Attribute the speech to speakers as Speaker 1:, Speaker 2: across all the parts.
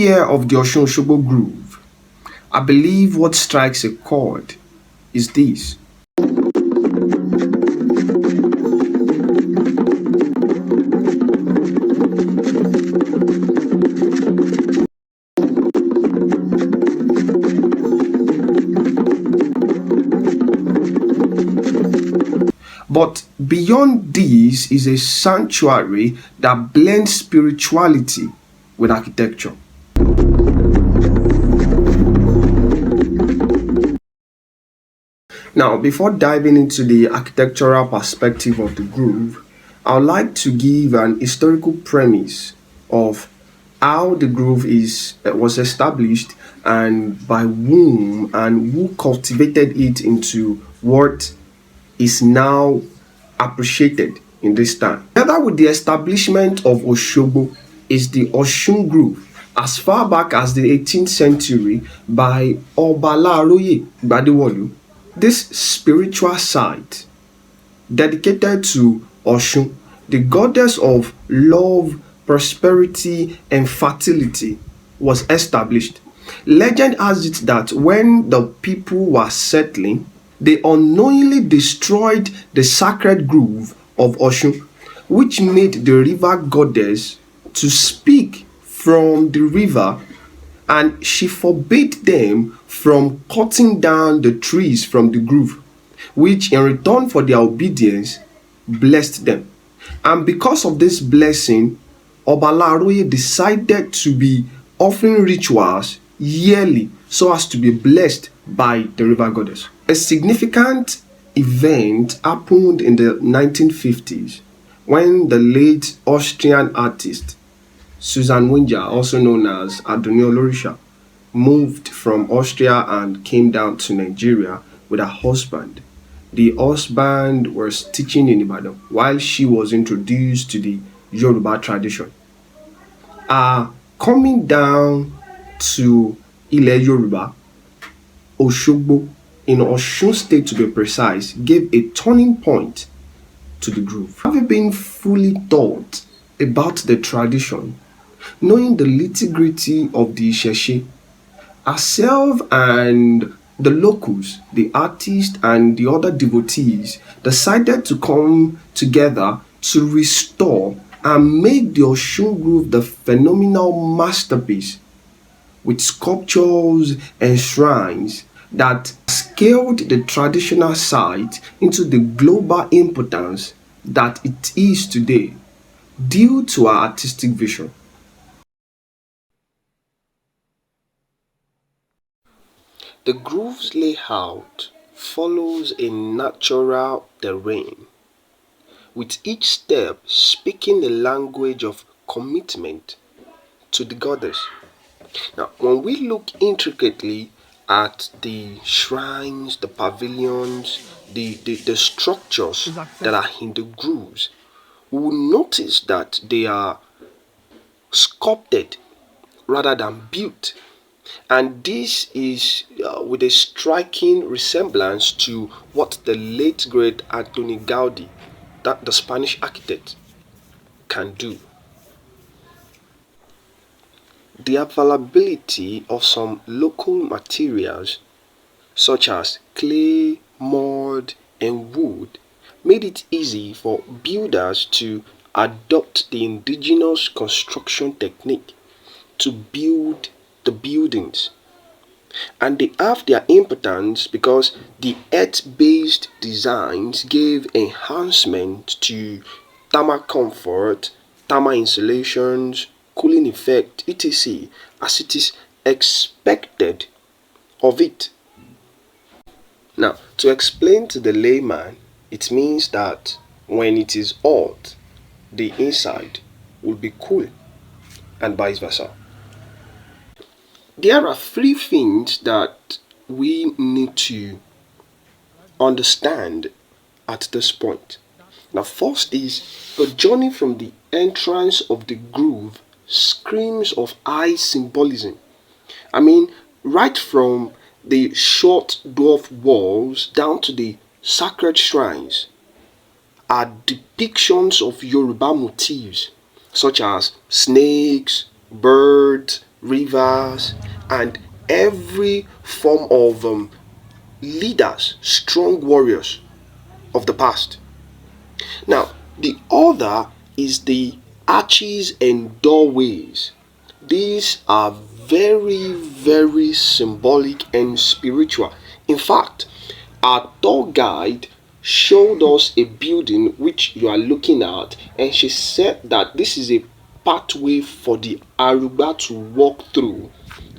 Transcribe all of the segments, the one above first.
Speaker 1: hear of the Osun Osogbo groove, I believe what strikes a chord is this. But beyond this is a sanctuary that blends spirituality with architecture. Now, before diving into the architectural perspective of the groove, I would like to give an historical premise of how the groove was established and by whom and who cultivated it into what is now appreciated in this time. Together with the establishment of Osogbo is the Osun groove as far back as the 18th century by Obalaroye Gbadewolu. This spiritual site dedicated to Osun, the goddess of love, prosperity, and fertility, was established. Legend has it that when the people were settling, they unknowingly destroyed the sacred grove of Osun, which made the river goddess to speak from the river, and she forbade them from cutting down the trees from the grove, which in return for their obedience blessed them. And because of this blessing, Obalaroye decided to be offering rituals yearly so as to be blessed by the river goddess. A significant event happened in the 1950s when the late Austrian artist Susan Winja, also known as Adoni Olorisha, moved from Austria and came down to Nigeria with her husband. The husband was teaching in Ibadan while she was introduced to the Yoruba tradition. Coming down to Ile Yoruba, Osogbo, in Osun State to be precise, gave a turning point to the groove. Having been fully taught about the tradition, knowing the nitty-gritty of the Isheshe, herself and the locals, the artists and the other devotees decided to come together to restore and make the Osun groove the phenomenal masterpiece with sculptures and shrines that scaled the traditional site into the global importance that it is today due to our artistic vision. The groove's layout follows a natural terrain, with each step speaking the language of commitment to the goddess. Now, when we look intricately at the shrines, the pavilions, the structures that are in the grooves, we will notice that they are sculpted rather than built. And this is with a striking resemblance to what the late great Antoni Gaudi, that the Spanish architect, can do. The availability of some local materials such as clay, mud, and wood made it easy for builders to adopt the indigenous construction technique to build the buildings. And they have their importance because the earth-based designs gave enhancement to thermal comfort, thermal insulations, cooling effect, etc., as it is expected of it. Now, to explain to the layman, it means that when it is hot, the inside will be cool, and vice versa. There are three things that we need to understand at this point. Now, first is the journey from the entrance of the groove screams of high symbolism. I mean, right from the short dwarf walls down to the sacred shrines are depictions of Yoruba motifs such as snakes, birds, rivers, and every form of leaders, strong warriors of the past. Now, the other is the arches and doorways. These are very, very symbolic and spiritual. In fact, our tour guide showed us a building which you are looking at, and she said that this is a pathway for the Aruba to walk through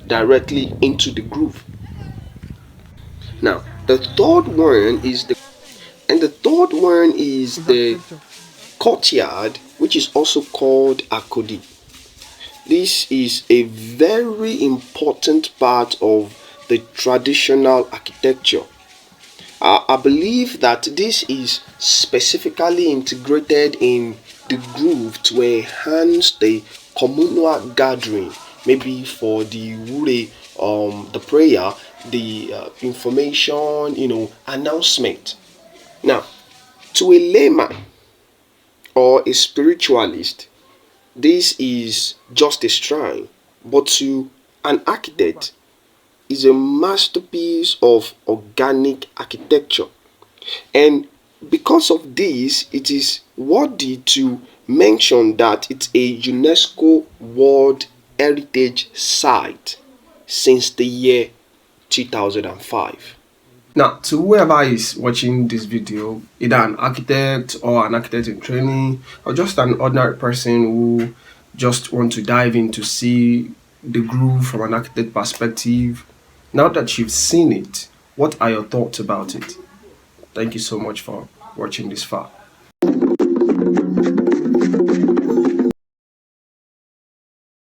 Speaker 1: directly into the grove. Now, the third one is the courtyard, which is also called Akodi. This is a very important part of the traditional architecture. I believe that this is specifically integrated in the groove to enhance the communal gathering, maybe for the wure, the prayer, the information, announcement. Now, to a layman or a spiritualist, this is just a shrine, but to an architect, is a masterpiece of organic architecture. And because of this, it is worthy to mention that it's a UNESCO World Heritage Site since the year 2005. Now, to whoever is watching this video, either an architect or an architect in training, or just an ordinary person who just want to dive in to see the groove from an architect perspective, now that you've seen it, what are your thoughts about it? Thank you so much for watching this far.